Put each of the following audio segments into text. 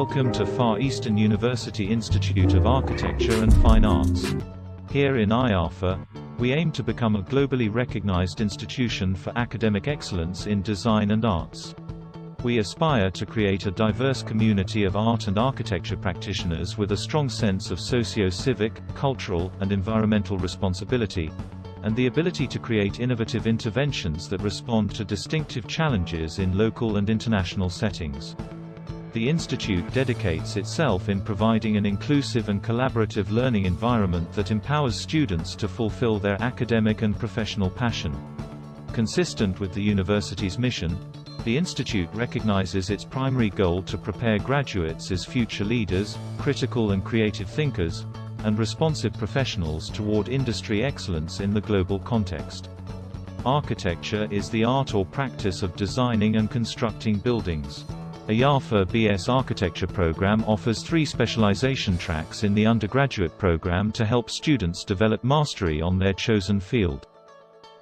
Welcome to Far Eastern University Institute of Architecture and Fine Arts. Here in IAFA, we aim to become a globally recognized institution for academic excellence in design and arts. We aspire to create a diverse community of art and architecture practitioners with a strong sense of socio-civic, cultural, and environmental responsibility, and the ability to create innovative interventions that respond to distinctive challenges in local and international settings. The Institute dedicates itself in providing an inclusive and collaborative learning environment that empowers students to fulfill their academic and professional passion. Consistent with the university's mission, the Institute recognizes its primary goal to prepare graduates as future leaders, critical and creative thinkers, and responsive professionals toward industry excellence in the global context. Architecture is the art or practice of designing and constructing buildings. IAFA BS Architecture program offers 3 specialization tracks in the undergraduate program to help students develop mastery on their chosen field.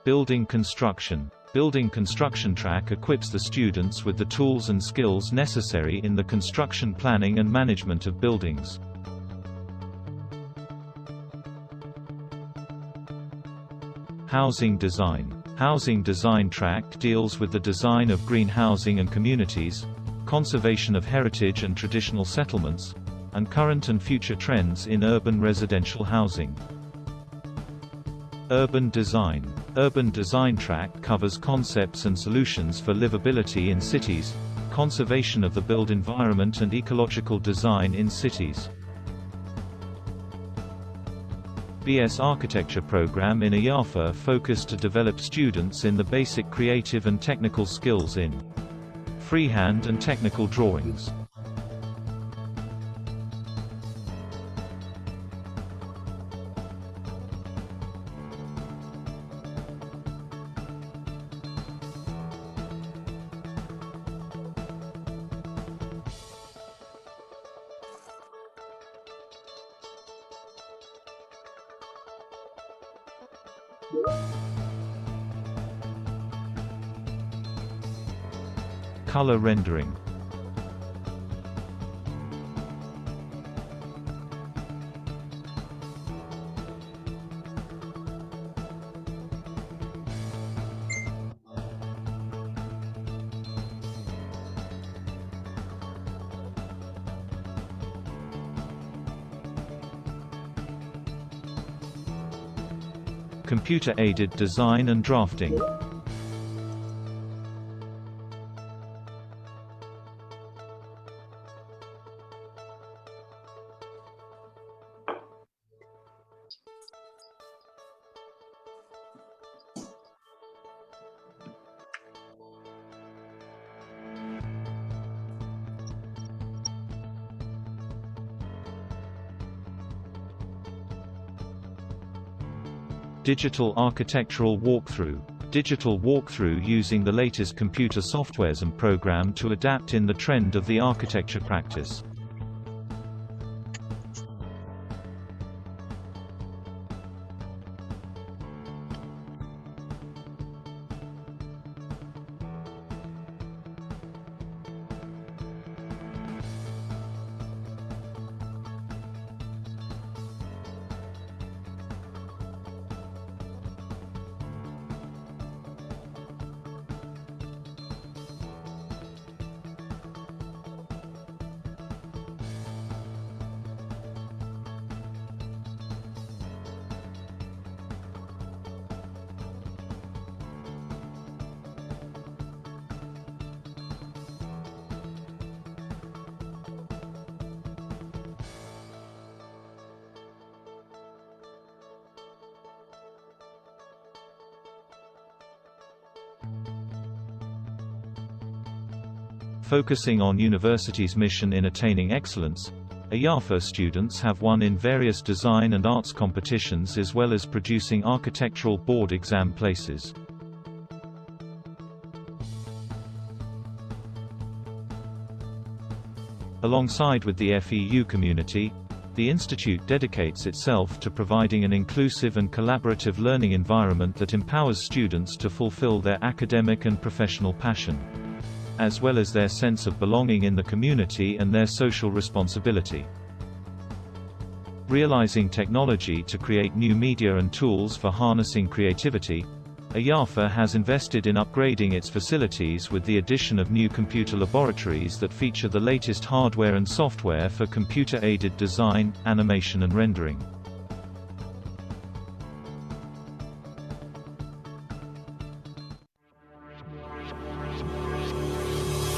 Building construction. Building construction track equips the students with the tools and skills necessary in the construction planning and management of buildings. Housing design. Housing design track deals with the design of green housing and communities, conservation of heritage and traditional settlements, and current and future trends in urban residential housing. Urban design. Urban design track covers concepts and solutions for livability in cities, conservation of the built environment and ecological design in cities. BS Architecture program in IAFA focused to develop students in the basic creative and technical skills in freehand and technical drawings. Color rendering. Computer-aided design and drafting. Digital architectural walkthrough. Digital walkthrough using the latest computer softwares and program to adapt in the trend of the architecture practice. Focusing on university's mission in attaining excellence, IAFA students have won in various design and arts competitions as well as producing architectural board exam places. Alongside with the FEU community, the Institute dedicates itself to providing an inclusive and collaborative learning environment that empowers students to fulfill their academic and professional passion. as well as their sense of belonging in the community and their social responsibility. Realizing technology to create new media and tools for harnessing creativity, IAFA has invested in upgrading its facilities with the addition of new computer laboratories that feature the latest hardware and software for computer-aided design, animation and rendering.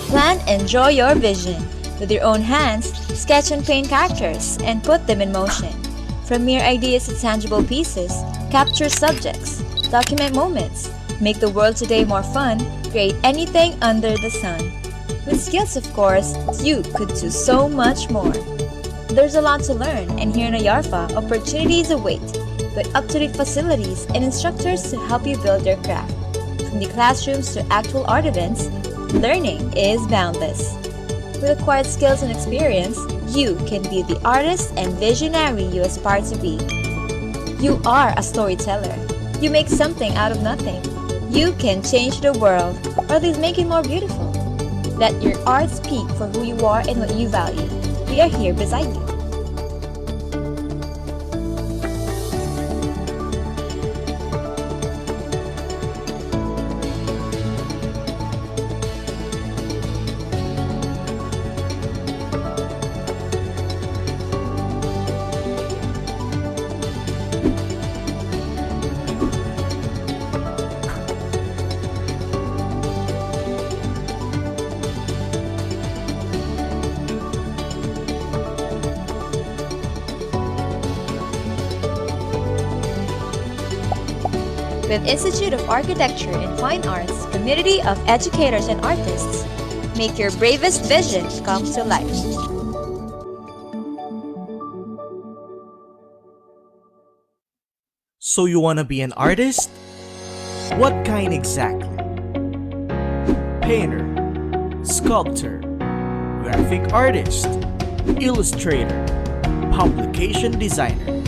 Plan and draw your vision. With your own hands, sketch and paint characters and put them in motion. From mere ideas to tangible pieces, capture subjects, document moments, make the world today more fun, create anything under the sun. With skills, of course, you could do so much more. There's a lot to learn, and here in IARFA, opportunities await, with up-to-date facilities and instructors to help you build your craft. From the classrooms to actual art events, learning is boundless. With acquired skills and experience, you can be the artist and visionary you aspire to be. You are a storyteller. You make something out of nothing. You can change the world, or at least make it more beautiful. Let your art speak for who you are and what you value. We are here beside you. With Institute of Architecture and Fine Arts, community of educators and artists, make your bravest vision come to life. So you wanna be an artist? What kind exactly? Painter, sculptor, graphic artist, illustrator, publication designer,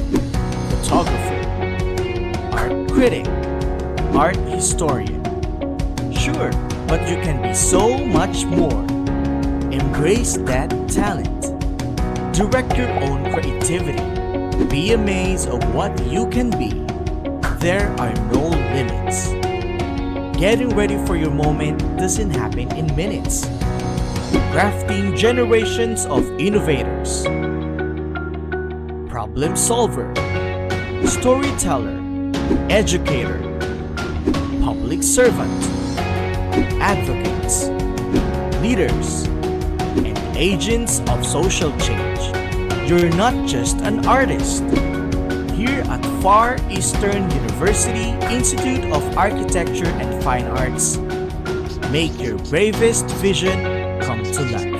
photographer, art critic, art historian. Sure, but you can be so much more. Embrace that talent. Direct your own creativity. Be amazed of what you can be. There are no limits. Getting ready for your moment doesn't happen in minutes. Crafting generations of innovators. Problem solver. Storyteller. Educator. Public servant, advocates, leaders, and agents of social change. You're not just an artist. Here at Far Eastern University Institute of Architecture and Fine Arts, make your bravest vision come to life.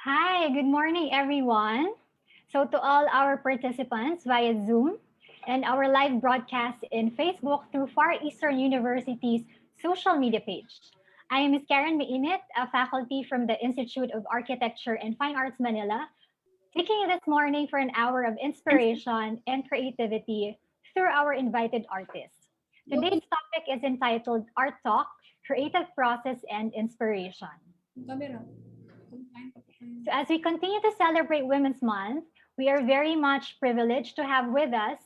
Hi, good morning, everyone. So, to all our participants via Zoom and our live broadcast in Facebook through Far Eastern University's social media page. I am Ms. Karen Mainit, a faculty from the Institute of Architecture and Fine Arts Manila, taking you this morning for an hour of inspiration and creativity through our invited artists. Today's topic is entitled Art Talk, Creative Process and Inspiration. So as we continue to celebrate Women's Month, we are very much privileged to have with us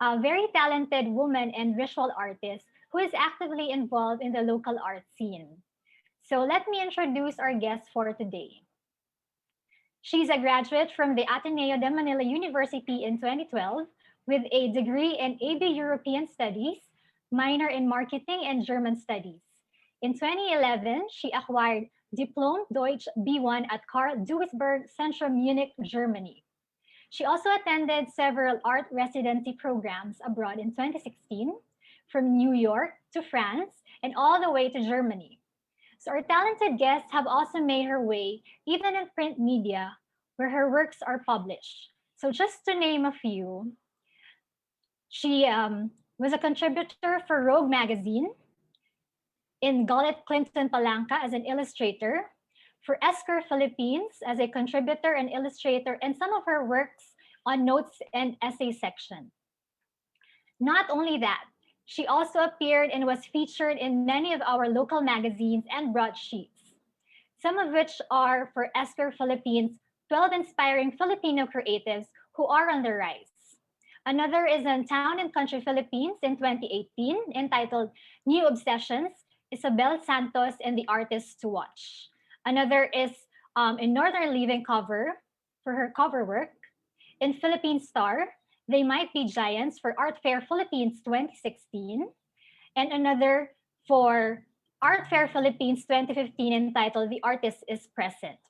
a very talented woman and visual artist who is actively involved in the local art scene. So let me introduce our guest for today. She's a graduate from the Ateneo de Manila University in 2012 with a degree in AB European Studies, minor in Marketing and German Studies. In 2011, she acquired Diplom Deutsch B1 at Karl Duisberg Zentrum Munich, Germany. She also attended several art residency programs abroad in 2016, from New York to France and all the way to Germany. So our talented guests have also made her way even in print media where her works are published. So just to name a few, she was a contributor for Rogue magazine, in Gullet Clinton Palanca as an illustrator, for Esker Philippines as a contributor and illustrator, and some of her works on notes and essay section. Not only that, she also appeared and was featured in many of our local magazines and broadsheets, some of which are for Esker Philippines, 12 inspiring Filipino creatives who are on the rise. Another is in Town and Country Philippines in 2018, entitled New Obsessions, Isabel Santos and the Artists to Watch. Another is in Northern Living cover for her cover work. In Philippine Star, They Might Be Giants for Art Fair Philippines 2016. And another for Art Fair Philippines 2015 entitled The Artist is Present.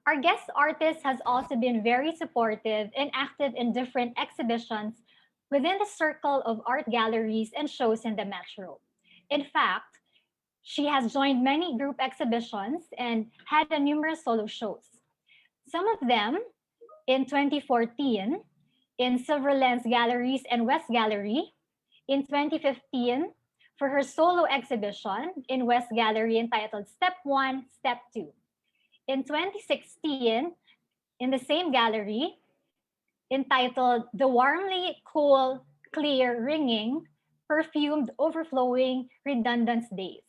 Our guest artist has also been very supportive and active in different exhibitions within the circle of art galleries and shows in the metro. In fact, she has joined many group exhibitions and had numerous solo shows. Some of them in 2014 in Silver Lens Galleries and West Gallery, in 2015 for her solo exhibition in West Gallery entitled Step 1, Step 2. In 2016, in the same gallery, entitled The Warmly Cool, Clear, Ringing, Perfumed, Overflowing, Redundant Days.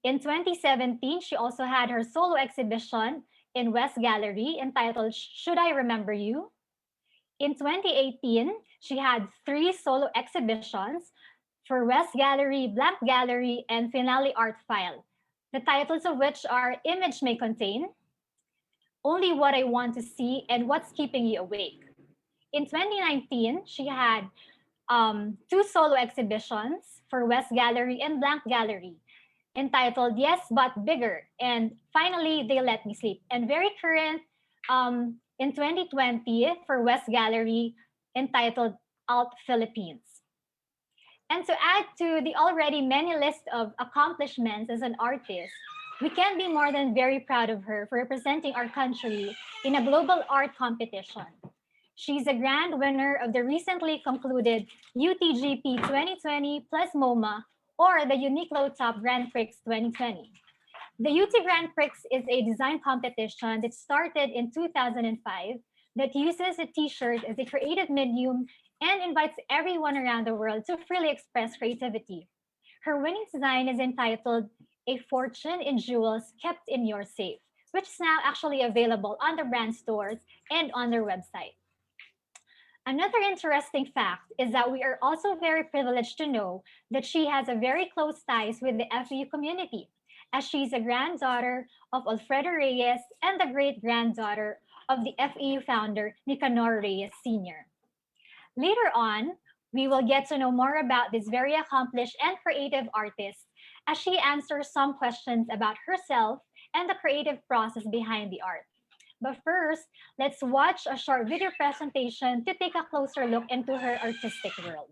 In 2017, she also had her solo exhibition in West Gallery entitled Should I Remember You? In 2018, she had 3 solo exhibitions for West Gallery, Blank Gallery, and Finale Art File, the titles of which are Image May Contain, Only What I Want to See, and What's Keeping You Awake. In 2019, she had 2 solo exhibitions for West Gallery and Blank Gallery, entitled Yes But Bigger, and finally They Let Me Sleep, and very current in 2020 for West Gallery, entitled Alt Philippines. And to add to the already many list of accomplishments as an artist, we can be more than very proud of her for representing our country in a global art competition. She's a grand winner of the recently concluded UTGP 2020 plus MoMA, or the Uniqlo Top Grand Prix 2020. The UT Grand Prix is a design competition that started in 2005 that uses a t-shirt as a creative medium and invites everyone around the world to freely express creativity. Her winning design is entitled A Fortune in Jewels Kept in Your Safe, which is now actually available on the brand stores and on their website. Another interesting fact is that we are also very privileged to know that she has a very close ties with the FEU community, as she's a granddaughter of Alfredo Reyes and the great-granddaughter of the FEU founder Nicanor Reyes Sr. Later on, we will get to know more about this very accomplished and creative artist as she answers some questions about herself and the creative process behind the art. But first, let's watch a short video presentation to take a closer look into her artistic world.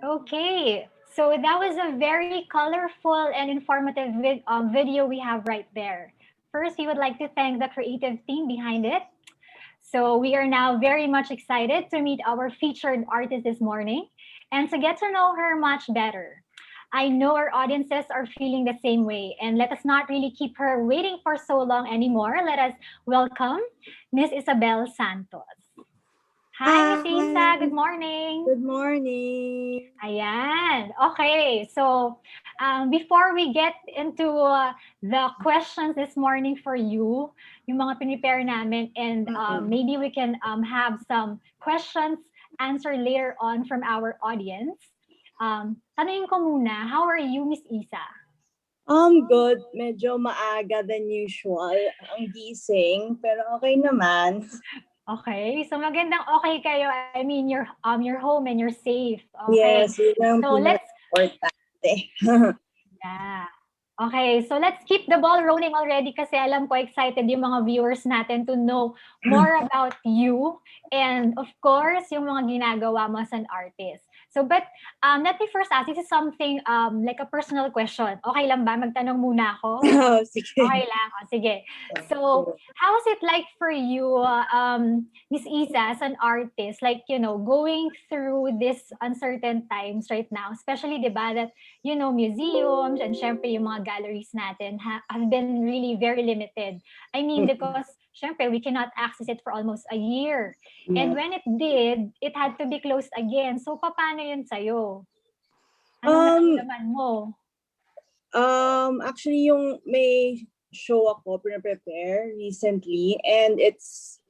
Okay, so that was a very colorful and informative video we have right there. First, we would like to thank the creative team behind it. So we are now very much excited to meet our featured artist this morning and to get to know her much better. I know our audiences are feeling the same way, and let us not really keep her waiting for so long anymore. Let us welcome Miss Isabel Santos. Hi, Miss Isa. Good morning. Good morning. Ayan. Okay. So, before we get into the questions this morning for you, yung mga prepare namin, and maybe we can have some questions answered later on from our audience. Tanungin ko muna, how are you, Miss Isa? Good. Medyo maaga than usual ang gising, pero okay naman. Okay, so magandang okay kayo. I mean, you're home and you're safe. Okay. Yes, yun ang So let's importante. Yeah. Okay, so let's keep the ball rolling already kasi alam ko excited yung mga viewers natin to know more about you and of course, yung mga ginagawa mo as an artist. So, but let me first ask, this is something like a personal question. Okay lang ba? Magtanong muna ako? Sige. Okay lang. O, sige. So, how is it like for you, Miss Isa, as an artist, like, you know, going through this uncertain times right now, especially, di ba, that, you know, museums and syempre yung mga galleries natin have been really very limited. I mean, because syempre, we cannot access it for almost a year. And when it did, it had to be closed again. So, paano yun sa'yo? Anong naramdaman mo? Actually, yung may show ako, prepare recently, and it's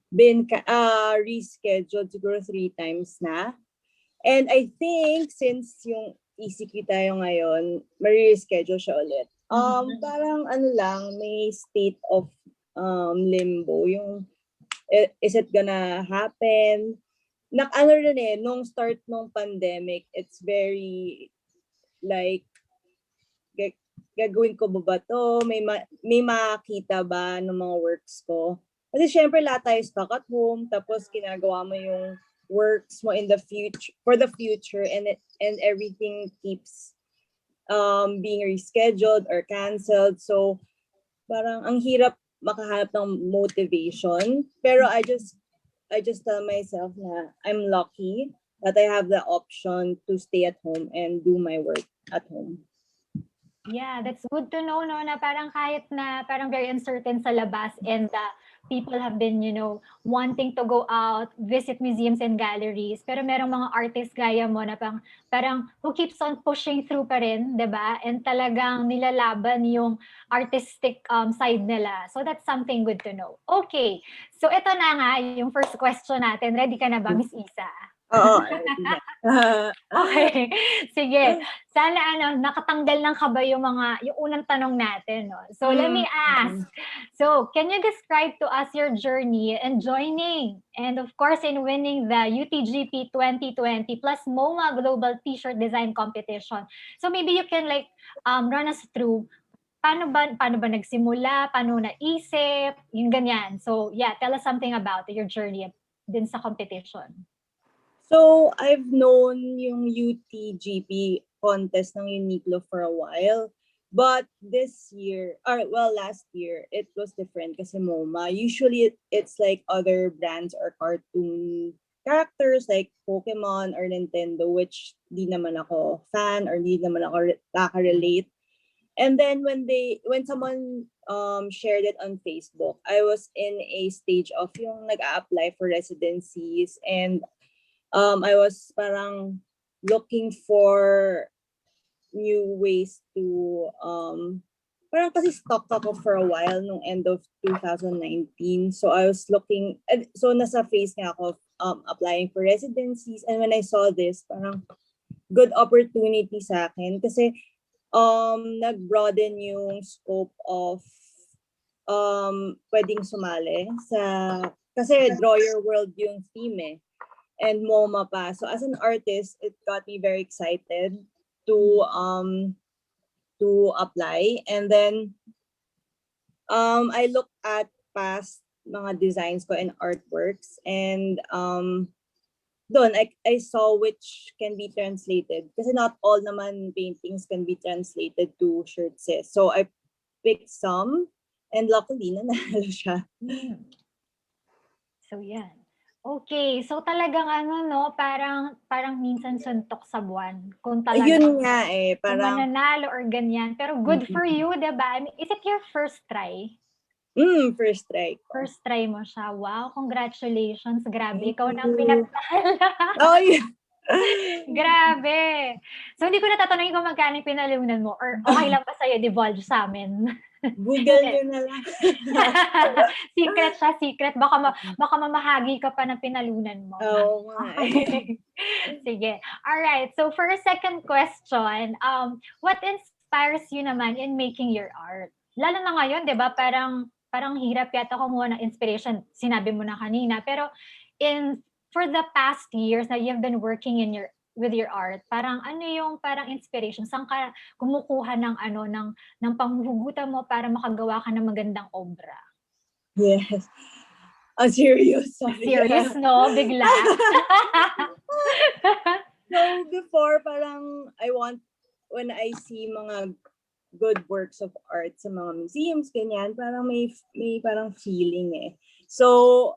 been rescheduled siguro 3 times na. And I think since yung ECQ tayo ngayon, ma-reschedule siya ulit. Parang ano lang, may state of limbo. Yung, is it gonna happen? Ano rin nung start ng pandemic, it's very like, gagawin ko ba to? May makita ba ng mga works ko? Kasi syempre lahat tayo stuck at home, tapos ginagawa mo yung works mo in the future, for the future, and everything keeps being rescheduled or canceled. So parang ang hirap makahanap ng motivation. Pero I just tell myself na I'm lucky that I have the option to stay at home and do my work at home. Yeah, that's good to know, no, na parang kahit na parang very uncertain sa labas and people have been, you know, wanting to go out, visit museums and galleries, pero merong mga artists gaya mo na parang who keeps on pushing through pa rin, di ba? And talagang nilalaban yung artistic side nila. So that's something good to know. Okay, so ito na nga yung first question natin. Ready ka na ba, Miss Isa? Oo. Okay. Sige. Sana nakatanggal ng kaba yung unang tanong natin, no? So let me ask. So, can you describe to us your journey in joining and of course in winning the UTGP 2020 plus MoMA Global T-shirt Design Competition? So maybe you can like run us through paano ba nagsimula, paano naisip, yung ganyan. So, yeah, tell us something about your journey din sa competition. So, I've known yung UTGP contest ng Uniqlo for a while. But this year, last year, it was different kasi MoMA. Usually, it's like other brands or cartoon characters like Pokemon or Nintendo, which di naman ako fan or di naman ako relate. And then when someone shared it on Facebook, I was in a stage of yung nag-a-apply for residencies, and I was parang looking for new ways to parang kasi stuck ako for a while nung end of 2019. So I was looking, so nasa phase nga ako applying for residencies, and when I saw this, parang good opportunity sa akin kasi nag-broaden yung scope of pwedeng sumali sa, kasi Draw Your World yung theme and MoMA pa. So as an artist, it got me very excited to apply. And then I looked at past mga designs ko and artworks, and doon I saw which can be translated kasi not all naman paintings can be translated to shirts. So I picked some, and luckily nanalo siya. So yan. Okay, so talagang parang minsan suntok sa buwan. Kung talagang Yun nga parang kung mananalo or ganyan. Pero good for you, diba? I mean, is it your first try? First try. First try mo siya. Wow, congratulations. Grabe, ikaw na ang pinagtala. Oh, yeah. Grabe. So, hindi ko natatanungin kung magkano pinalunan mo or okay lang ba sa'yo divulge sa amin? Google nyo na lang. Secret siya, secret. Baka mamahagi ka pa ng pinalunan mo. Oo nga. Sige. Alright. So, for a second question, what inspires you naman in making your art? Lalo na ngayon, di ba? Parang hirap yata kumuha ng inspiration. Sinabi mo na kanina. Pero for the past years na you've been working in your with your art? Parang ano yung parang inspiration? Saan ka kumukuha ng ano, ng panghuhugutan mo para makagawa ka ng magandang obra? Yes. Serious, sorry. Serious, no? Bigla. So before, parang when I see mga good works of art sa mga museums, ganyan, parang may parang feeling eh. So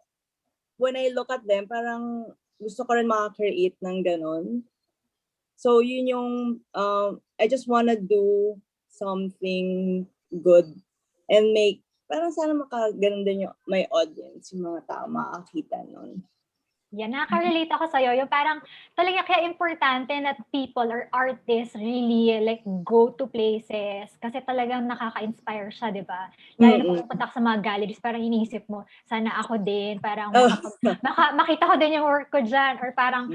when I look at them, parang gusto ko rin maka-create ng ganon. So yun yung, I just wanna do something good and make, parang sana makaganon din yung my audience, yung mga tao makakita nun. Yan, nakaka-relate ako sa'yo. Yung parang talaga kaya importante na people or artists really like go to places kasi talagang nakaka-inspire siya, di ba? Lalo na pagpunta ka sa mga galleries, parang iniisip mo, sana ako din, parang makita ko din yung work ko dyan or parang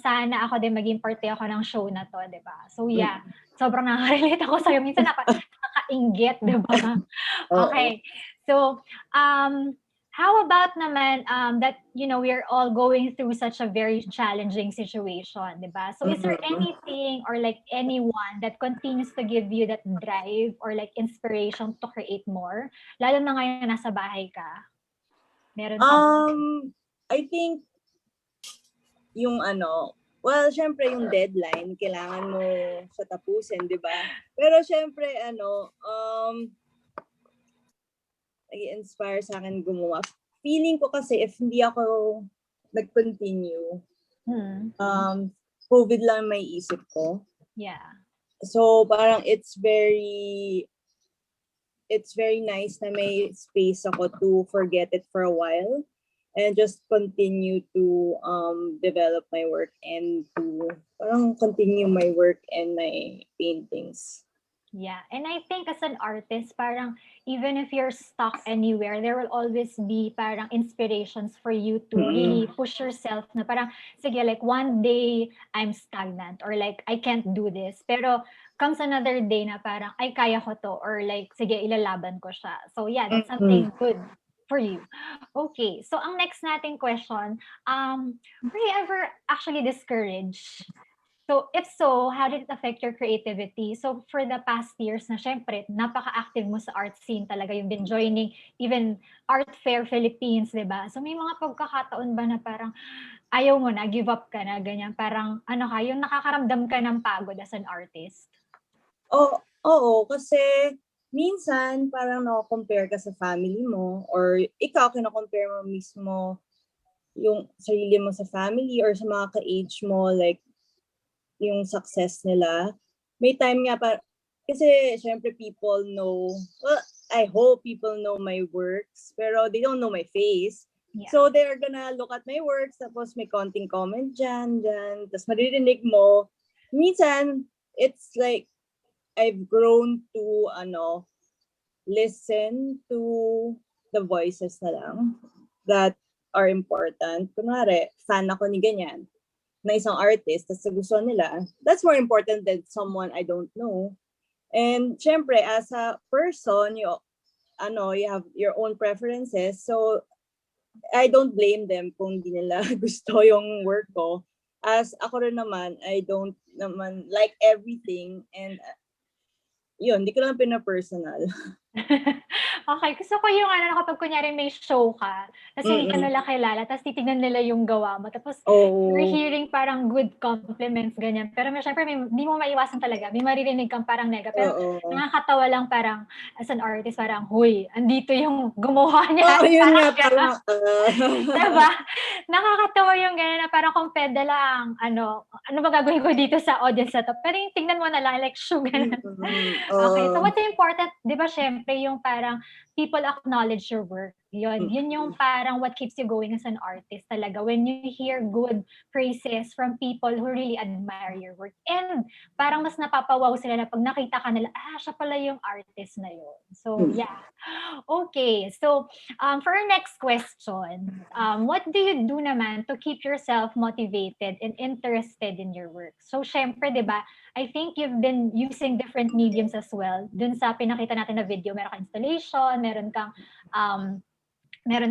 sana ako din maging parte ako ng show na to, di ba? So yeah, sobrang nakaka-relate ako sa'yo. Minsan nakaka-inggit, di ba? Okay. So, how about naman that, you know, we're all going through such a very challenging situation, di ba? So is there anything or like anyone that continues to give you that drive or like inspiration to create more? Lalo na ngayon nasa bahay ka. Meron ka? I think yung well, syempre yung deadline, kailangan mo siya tapusin, di ba? Pero syempre, nag-inspire sa akin gumawa. Feeling ko kasi if hindi ako nag-continue, COVID lang may isip ko. Yeah. So parang it's very nice na may space ako to forget it for a while and just continue to develop my work and to parang continue my work and my paintings. Yeah. And I think as an artist, parang even if you're stuck anywhere, there will always be parang inspirations for you to really push yourself na parang, sige, like one day I'm stagnant or like I can't do this. Pero comes another day na parang, ay, kaya ko to or like, sige, ilalaban ko siya. So yeah, that's something good for you. Okay. So ang next nating question, were you ever actually discouraged? So, if so, how did it affect your creativity? So, for the past years na syempre, napaka-active mo sa art scene talaga. You've been joining even Art Fair Philippines, di ba? So, may mga pagkakataon ba na parang ayaw mo na, give up ka na, ganyan? Parang yung nakakaramdam ka ng pagod as an artist? Oo, kasi minsan parang na-compare ka sa family mo or ikaw kina-compare mo mismo yung sarili mo sa family or sa mga ka-age mo, like yung success nila. May time nga kasi syempre people know, well, I hope people know my works, pero they don't know my face. Yeah. So they're gonna look at my works, tapos may konting comment dyan, tapos maririnig mo. Minsan, it's like, I've grown to, listen to the voices na lang that are important. Kunwari, fan ako ni ganyan, na isang artist, tapos gusto nila, that's more important than someone I don't know. And syempre, as a person, you have your own preferences, so I don't blame them kung di nila gusto yung work ko. As ako rin naman, I don't naman like everything, and yun, hindi ko lang pina-personal. Okay, gusto ko yung kapag kunyari may show ka, tapos hindi ka nila kilala, tapos titignan nila yung gawa mo, tapos you're hearing parang good compliments, ganyan. Pero syempre, hindi mo maiwasan talaga. May maririnig kang parang nega. Pero nakakatawa lang parang, as an artist, parang, huy, andito yung gumawa niya. Yun nga, parang, diba? Nakakatawa yung gano'n na parang kung pwede lang, ano ba gagawin ko dito sa audience na to? Pero yung tignan mo na lang, like, show, gano'n. Okay, so what's important, di ba, syempre, yung parang people acknowledge your work. Yun yung parang what keeps you going as an artist talaga. When you hear good praises from people who really admire your work. And parang mas napapawaw sila na pag nakita ka nila, siya pala yung artist na yun. So, yeah. Okay, so for our next question, what do you do naman to keep yourself motivated and interested in your work? So, syempre, di ba, I think you've been using different mediums as well. Dun sa pinakita natin na video, meron kang installation, meron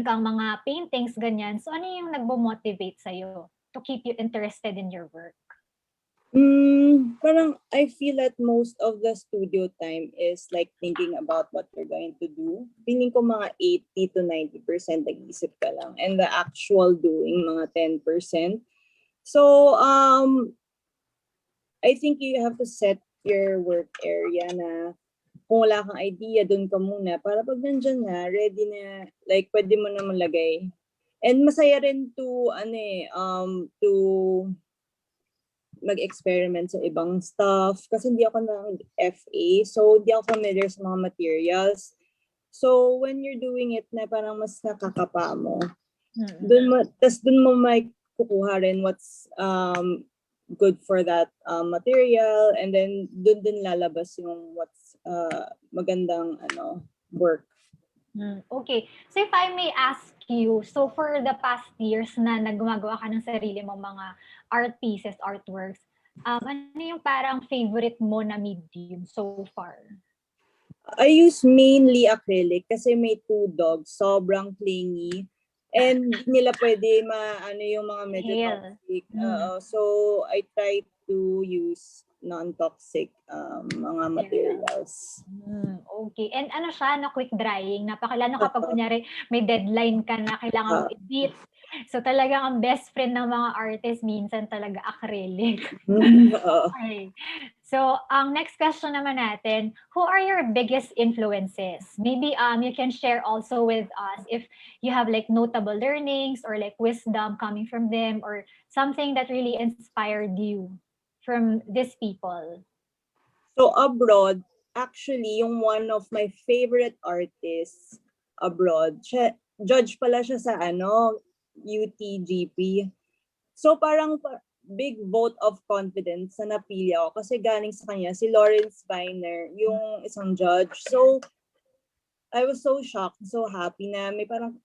kang mga paintings, ganyan. So, ano yung nagbo-motivate sa'yo to keep you interested in your work? Parang I feel that most of the studio time is like thinking about what you're going to do. Feeling ko mga 80 to 90% nag-isip ka lang. And the actual doing, mga 10%. So, I think you have to set your work area na kung wala kang idea, dun ka muna. Para pag nandyan na, ready na, like, pwede mo na malagay. And masaya rin to, to mag-experiment sa ibang stuff. Kasi hindi ako ng FA, so hindi ako familiar sa mga materials. So, when you're doing it na parang mas nakakapa mo, dun mo may kukuha rin what's good for that material, and then dun din lalabas yung what's magandang work. Okay. So if I may ask you, so for the past years na nagumagawa ka ng sarili mong mga art pieces, artworks, ano yung parang favorite mo na medium so far? I use mainly acrylic kasi may 2 dogs, sobrang clingy. And hindi nila pwede yung mga medyo toxic. So I try to use non-toxic mga materials. Okay. And ano siya, na quick drying. Napakilala kapag kunyari may deadline ka na kailangan mo i-edit. So talagang ang best friend ng mga artists minsan talaga acrylic. Okay. So, next question naman natin, who are your biggest influences? Maybe you can share also with us if you have like notable learnings or like wisdom coming from them or something that really inspired you from these people. So abroad, actually, yung one of my favorite artists abroad, judge pala siya sa UTGP. So parang big vote of confidence na napili ako kasi galing sa kanya si Lawrence Viner, yung isang judge. So I was so shocked, so happy na may parang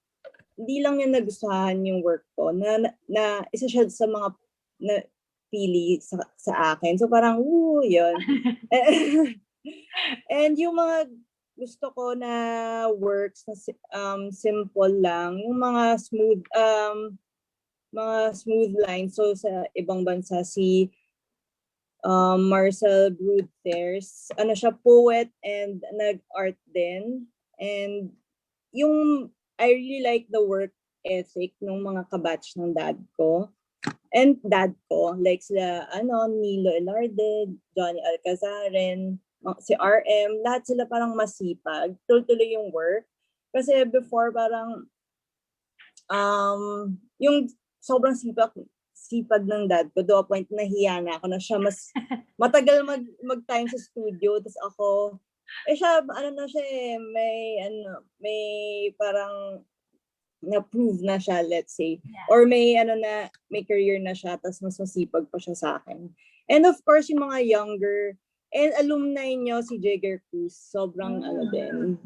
hindi lang niya nagustuhan yung work ko na isa siya sa mga pili sa akin. So parang yun. And yung mga gusto ko na works na simple lang, yung mga smooth lines. So sa ibang bansa si Marcel Brudters, siya poet and nag-art din. And yung I really like the work ethic ng mga kabatch ng dad ko. Like sila Nilo Elarde, Johnny Alcazaren, si RM, lahat sila parang masipag, tuloy yung work. Kasi before parang yung sobrang sipag ng dad ko, to a point na nahiya na ako na siya mas matagal mag-time sa studio, tapos ako siya may parang na-prove na siya, let's say. Yeah. Or may may career na siya, tapos mas masipag pa siya sa akin. And of course, yung mga younger, and alumni nyo, si Jagger Cruz, sobrang din.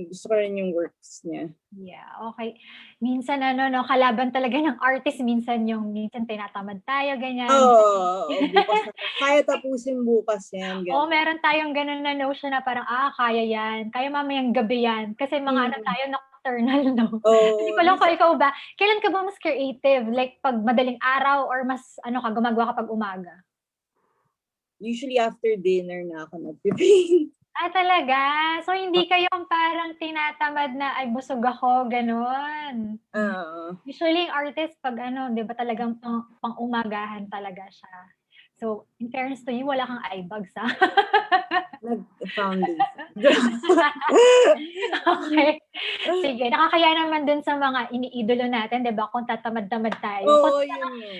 Gusto ko rin yung works niya. Yeah, okay. Minsan kalaban talaga ng artist, minsan tinatamad tayo, ganyan. Bukas na. Kaya tapusin bukas yan. Meron tayong ganun na notion na parang, kaya yan. Kaya mamayang gabi yan. Kasi mga tayo nocturnal, no? Hindi ko lang kung ikaw ba, kailan ka ba mas creative? Like pag madaling araw or mas gumagawa ka pag umaga? Usually after dinner na ako nag-paint. Talaga? So, hindi kayo parang tinatamad na, ay, busog ako, gano'n. Usually, artist, pag di ba talagang pang-umagahan talaga siya. So, in fairness to you, wala kang eye bags, ha? Nag-foundation. Okay. Sige, nakakaya naman dun sa mga iniidolo natin, di ba? Kung tatamad-tamad tayo.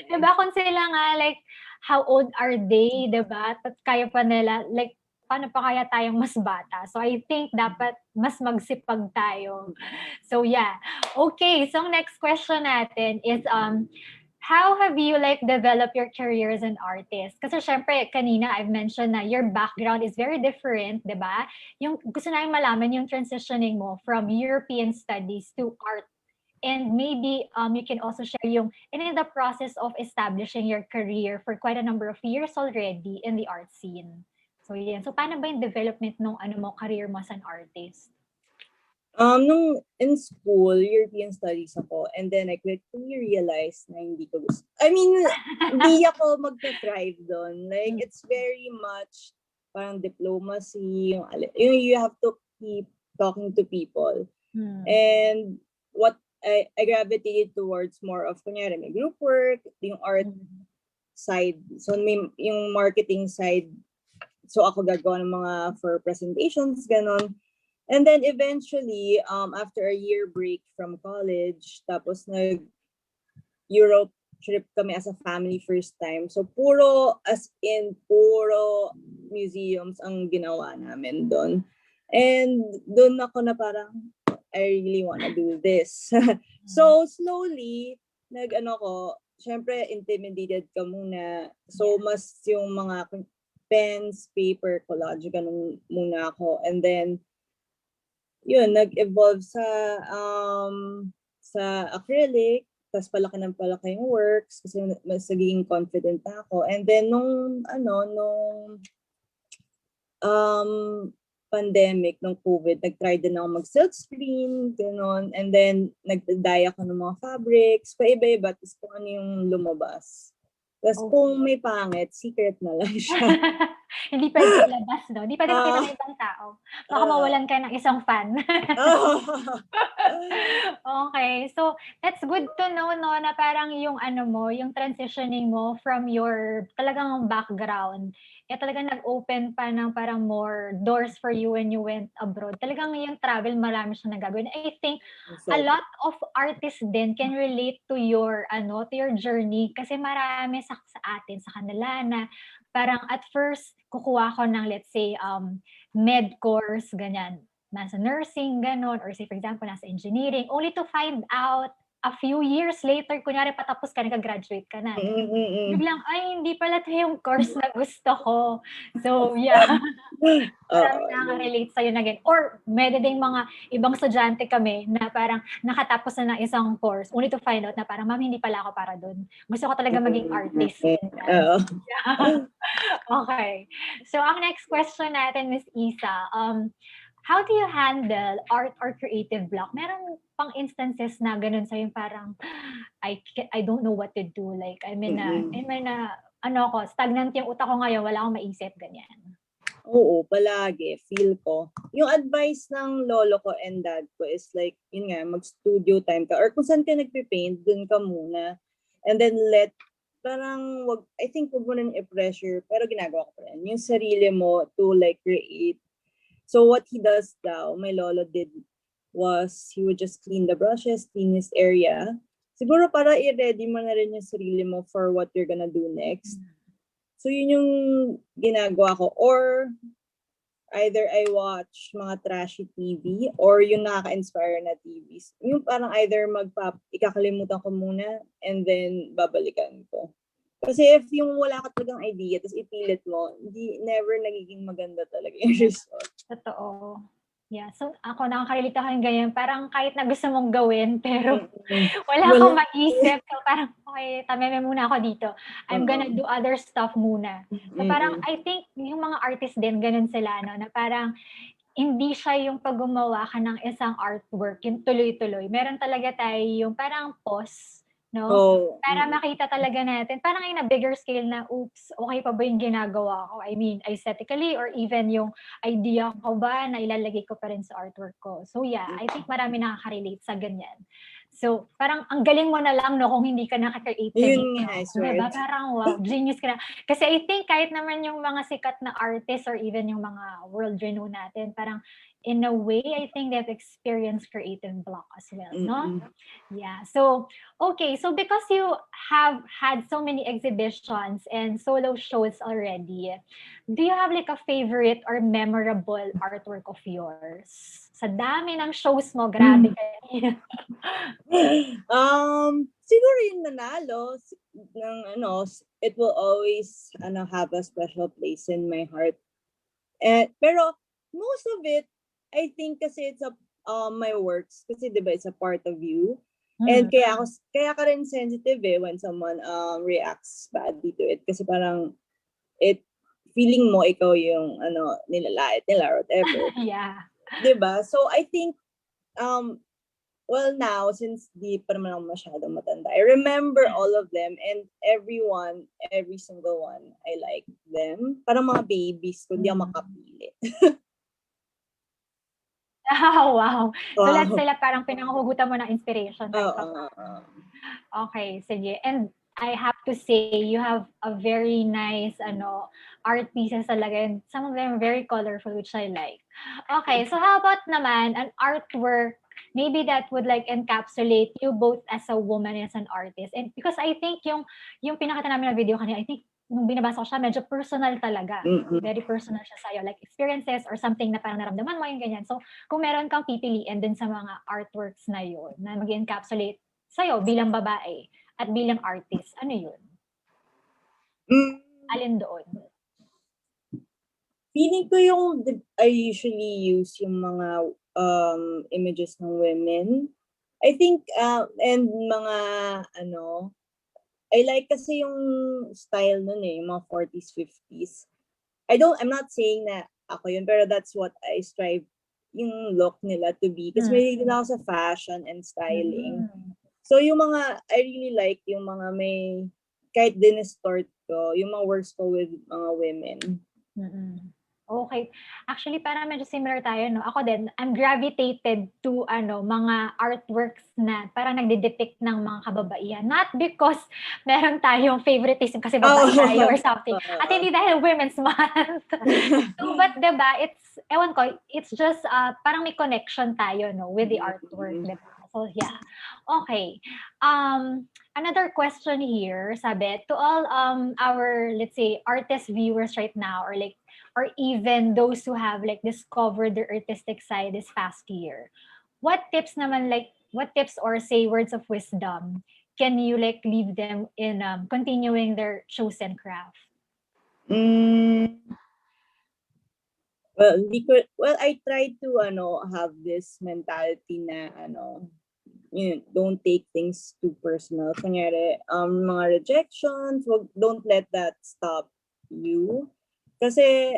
Di ba? Kung sila nga, like, how old are they, di ba? At kaya pa nila, like, paano pa kaya tayong mas bata? So I think dapat mas magsipag tayo. So yeah. Okay, so next question natin is how have you like developed your career as an artist? Kasi syempre kanina I've mentioned na your background is very different, 'di ba? Yung gusto namin malaman yung transitioning mo from European studies to art. And maybe you can also share yung in the process of establishing your career for quite a number of years already in the art scene. So, yan. So, paano ba yung development ng career mo as an artist? Nung in school, European studies ako, and then I quickly realized na hindi ko gusto. I mean, hindi ako magta-thrive doon. Like, it's very much parang diplomacy, yung you have to keep talking to people. And what I gravitated towards more of, kunyari, may group work, yung art side. So, may yung marketing side. So, ako gagawa ng mga for presentations, ganon. And then eventually, after a year break from college, tapos nag-Europe trip kami as a family first time. So puro museums ang ginawa namin doon. And doon ako na parang, I really wanna do this. So slowly, syempre intimidated ka muna. So mas yung mga pens, paper, collage, ganun muna ako. And then, yun, nag-evolve sa acrylic, tapos palaki ng palaki yung works kasi mas naging confident ako. And then nung pandemic, nung COVID, nag-try din ako mag-silk screen, gano'n. And then nag-dye ako ng mga fabrics, paiba-iba, tapos kung ano yung lumabas. Tapos kung may pangit, secret na lang siya. Hindi pwede ilabas, no? Hindi pwede makita ng ibang tao. Baka mawalan ka ng isang fan. Okay. So, that's good to know, no, na parang yung yung transitioning mo from your talagang background, talagang nag-open pa ng parang more doors for you when you went abroad. Talagang yung travel, marami siyang nagagawin. I think a lot of artists din can relate to your journey kasi marami sa atin, sa kanila na parang at first kukuha ko ng, let's say, med course, ganyan, nasa nursing, ganon, or say for example, nasa engineering, only to find out a few years later, kunyari patapos ka, nag-graduate ka na. Biglang, ay, hindi pala ito yung course na gusto ko. So, yeah. Parang nakaka-relate sa'yo na ganyan. Or, meron ding mga ibang estudyante kami na parang nakatapos na ng isang course, only to find out na parang, ma'am, hindi pala ako para dun. Gusto ko talaga maging artist. Yeah. Okay. So, ang next question natin, Miss Isa, how do you handle art or creative block? Meron pang instances na ganun sa'yo parang, I don't know what to do. Like, stagnant yung utak ko ngayon, wala akong maisip, ganyan. Oo, palagi, feel ko. Yung advice ng lolo ko and dad ko is like, yun nga, mag-studio time ka. Or kung saan ka nagpipaint, dun ka muna. And then I think wag mo nang i-pressure, pero ginagawa ko pa rin. Yung sarili mo to like create. So what he does daw, my lolo did, was he would just clean the brushes, clean his area. Siguro para i-ready mo na rin yung sarili mo for what you're gonna do next. So yun yung ginagawa ko. Or either I watch mga trashy TV or yung nakaka-inspire na TVs. Yung parang either ikakalimutan ko muna and then babalikan ko. Kasi if yung wala ka talagang idea, tapos ipilit mo, never nagiging maganda talaga yung result. Totoo. Yeah. So, ako nakaka-relate ako yung ganyan. Parang kahit na gusto mong gawin, pero wala akong maisip. So, parang, okay, tameme muna ako dito. I'm gonna do other stuff muna. So, parang, I think, yung mga artist din, ganun sila, no? Na parang, hindi siya yung pag gumawa ka ng isang artwork, yung tuloy-tuloy. Meron talaga tayo yung parang pause, no? Para makita talaga natin, parang in a bigger scale na, oops, okay pa ba yung ginagawa ko? I mean, aesthetically or even yung idea ko ba na ilalagay ko pa rin sa artwork ko. So yeah, I think marami nakaka-relate sa ganyan. So, parang ang galing mo na lang, no, kung hindi ka nakaka-create. Yun nga, diba? Parang, wow, genius ka na. Kasi I think kahit naman yung mga sikat na artists or even yung mga world-renowned natin, parang in a way, I think they've experienced creative block as well, no? Yeah. So, okay. So, because you have had so many exhibitions and solo shows already, do you have like a favorite or memorable artwork of yours? Sa dami ng shows mo, grabe kayo. Siguro yung nanalo ng it will always have a special place in my heart. Pero most of it, I think kasi it's my works kasi diba it's a part of you. And kaya ka rin sensitive when someone reacts badly to it kasi parang feeling mo ikaw yung nilalait nila or whatever. Yeah. Diba? So I think well, now, since di pa naman ako masyadong matanda, I remember all of them and every single one, I like them. Parang mga babies ko, di ako makapili. Wow. So lahat Wow. sila parang pinanghuhugutan mo ng inspiration. Kahit Oo. pa. Okay, sige. And I have to say, you have a very nice art pieces talaga. And some of them are very colorful, which I like. Okay, so how about naman an artwork maybe that would like encapsulate you both as a woman and as an artist? And because I think yung pinakita namin na video kanina, I think nung binabasa ko siya, medyo personal talaga. Mm-mm. Very personal siya sa'yo. Like experiences or something na parang naramdaman mo yung ganyan. So, kung meron kang pipiliin din sa mga artworks na yun, na mag-encapsulate sa'yo bilang babae at bilang artist, ano yun? Alin doon? Feeling ko I usually use yung mga images ng women. I think, and mga, I like kasi yung style nun yung mga 40s, 50s. I'm not saying na ako yun, pero that's what I strive yung look nila to be. Kasi may din ako sa fashion and styling. So yung mga, I really like yung mga may, kahit dinistort ko, yung mga works ko with mga women. Okay. Actually, parang medyo similar tayo, no? Ako din, I'm gravitated to, mga artworks na parang nagde-depict ng mga kababaihan. Not because meron tayong favoritism kasi babae tayo or something. At hindi dahil Women's Month. So, but diba, ewan ko, it's just, parang may connection tayo, no, with the artwork, diba? So, yeah. Okay. Another question here, sabi, to all our, let's say, artist viewers right now, or even those who have discovered their artistic side this past year, what tips or say words of wisdom can you leave them in continuing their chosen craft? Well, I try to have this mentality na don't take things too personal. Kunyari, mga rejections, don't let that stop you. Kasi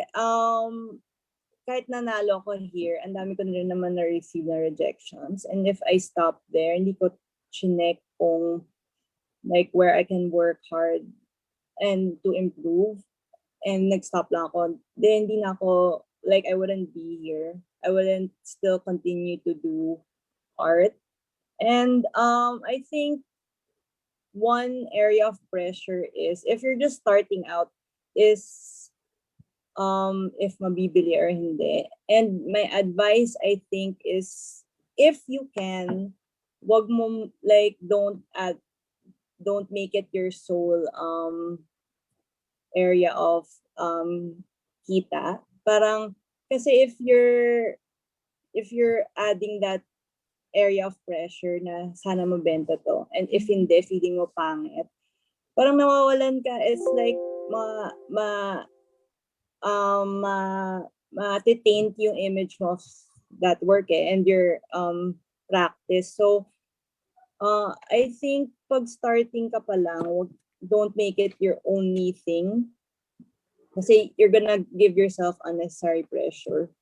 kahit nanalo ko here, ang dami ko na rin naman na-receive na rejections. And if I stop there, hindi ko chinek kung where I can work hard and to improve. And nag-stop lang ako. Then hindi na ako, I wouldn't be here. I wouldn't still continue to do art. And I think one area of pressure is, if you're just starting out, is if mabibili or hindi. And my advice, I think, is if you can, wag mo, don't make it your sole area of kita. Parang, kasi if you're adding that area of pressure na sana mabenta to, and if hindi, feeling mo pangit, parang nawawalan ka. It's like ma-taint yung image mo of that work and your practice. So I think pag starting ka pa lang, don't make it your only thing, kasi you're gonna give yourself unnecessary pressure.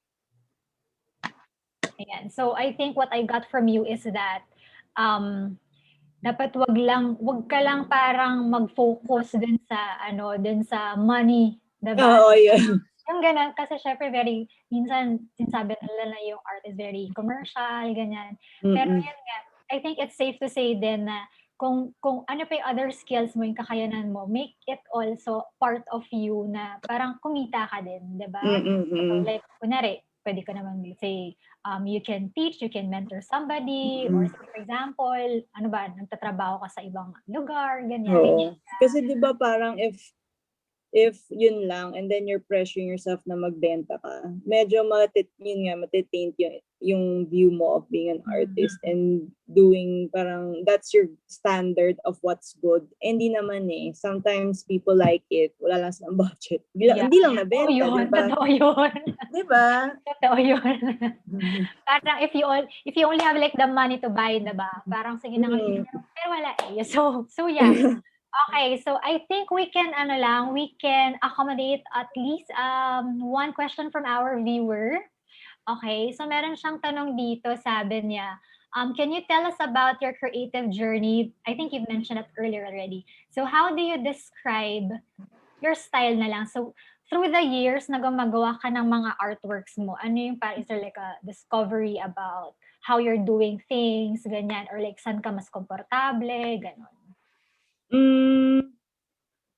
Ayan. So I think what I got from you is that dapat wag ka lang parang mag-focus din sa money, diba? Oo, yun. Yung ganun, kasi syempre minsan sinasabi nila na yung art is very commercial, ganyan. Pero yun nga, I think it's safe to say din na kung ano pa yung other skills mo, yung kakayanan mo, make it also part of you na parang kumita ka din, diba? So, kunyari, pwede ka naman say, you can teach, you can mentor somebody, or say, for example, nagtatrabaho ka sa ibang lugar, ganyan. Oo. Kasi di ba parang if yun lang, and then you're pressuring yourself na magbenta ka, medyo matitaint yung view mo of being an artist and doing parang that's your standard of what's good. Hindi naman sometimes people like it, wala lang silang budget. Hindi lang nabenta, Totoo yun. Diba? Totoo yun. Parang if you only have the money to buy, diba? Parang sige na nga, pero wala So yeah. Okay, so I think we can accommodate at least one question from our viewer. Okay, so meron siyang tanong dito, sabi niya, can you tell us about your creative journey? I think you've mentioned it earlier already. So how do you describe your style na lang? So through the years na gumagawa ka ng mga artworks mo, ano yung parang, is there like a discovery about how you're doing things, ganyan, or like saan ka mas komportable, ganon?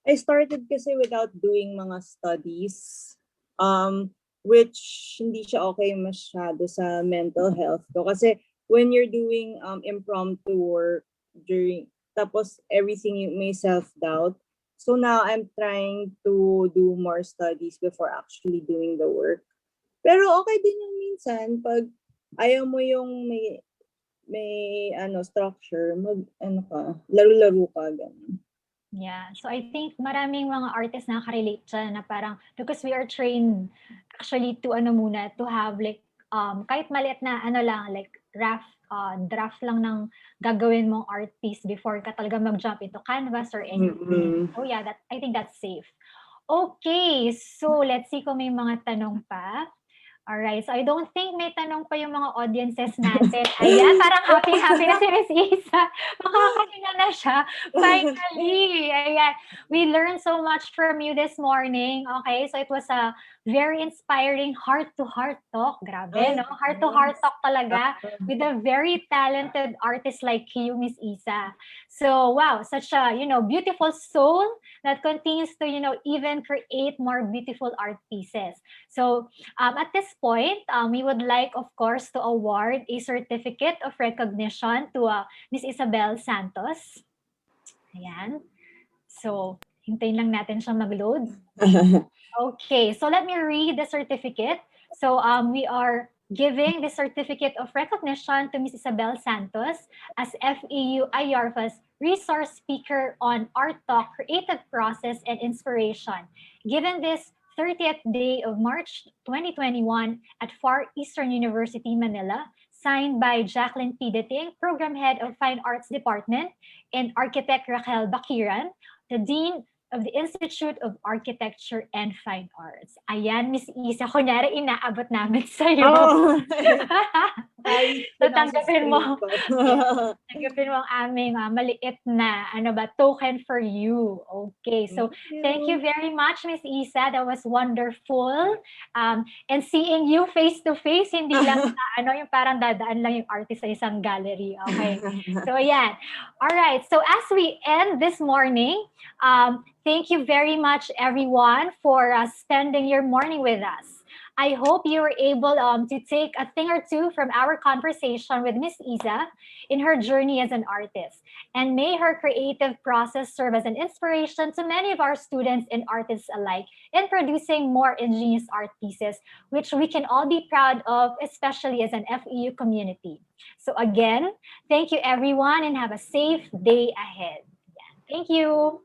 I started kasi without doing mga studies, which hindi siya okay masyado sa mental health ko. Kasi when you're doing impromptu work tapos everything you may self-doubt. So now I'm trying to do more studies before actually doing the work. Pero okay din yung minsan pag ayaw mo yung may structure, laro-laro ka, ganun. Yeah. So I think maraming mga artists nakaka-relate dyan na parang because we are trained actually to to have like kahit maliit na lang like draft lang ng gagawin mong art piece before ka talaga mag-jump into canvas or anything. So yeah, I think that's safe. Okay, so let's see kung may mga tanong pa. Alright, so I don't think may tanong pa yung mga audiences natin. Ayan, parang happy-happy na si Miss Isa. Makakahinga na siya. Finally! Ayan, we learned so much from you this morning. Okay, so it was a very inspiring heart-to-heart talk. Grabe, no? Heart-to-heart talk talaga with a very talented artist like you, Miss Isa. So, wow, such a, beautiful soul that continues to, even create more beautiful art pieces. So, at this point, we would like, of course, to award a certificate of recognition to Ms. Isabel Santos. Ayan. So, hintayin lang natin siya mag-load. Okay, so let me read the certificate. So, we are giving the certificate of recognition to Ms. Isabel Santos as FEU IARFA's resource speaker on Art Talk, Creative Process, and Inspiration. Given this 30th day of March 2021 at Far Eastern University, Manila, signed by Jacqueline P. Deting, Program Head of Fine Arts Department, and Architect Raquel Bakiran, the Dean of the Institute of Architecture and Fine Arts. Ayan, Miss Isa, kunyari inaabot namin sa'yo. Oh. So, tanggapin mo. Tanggapin mo ang aming maliit na token for you. Okay, so thank you very much, Miss Isa. That was wonderful. And seeing you face to face, hindi lang yung parang dadaan lang yung artist sa isang gallery. Okay, so ayan. All right, so as we end this morning, thank you very much, everyone, for spending your morning with us. I hope you were able to take a thing or two from our conversation with Miss Isa in her journey as an artist. And may her creative process serve as an inspiration to many of our students and artists alike in producing more ingenious art pieces, which we can all be proud of, especially as an FEU community. So again, thank you, everyone, and have a safe day ahead. Yeah. Thank you.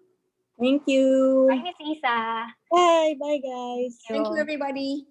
Thank you. Bye, Miss Isa. Bye. Bye, guys. Thank you, everybody.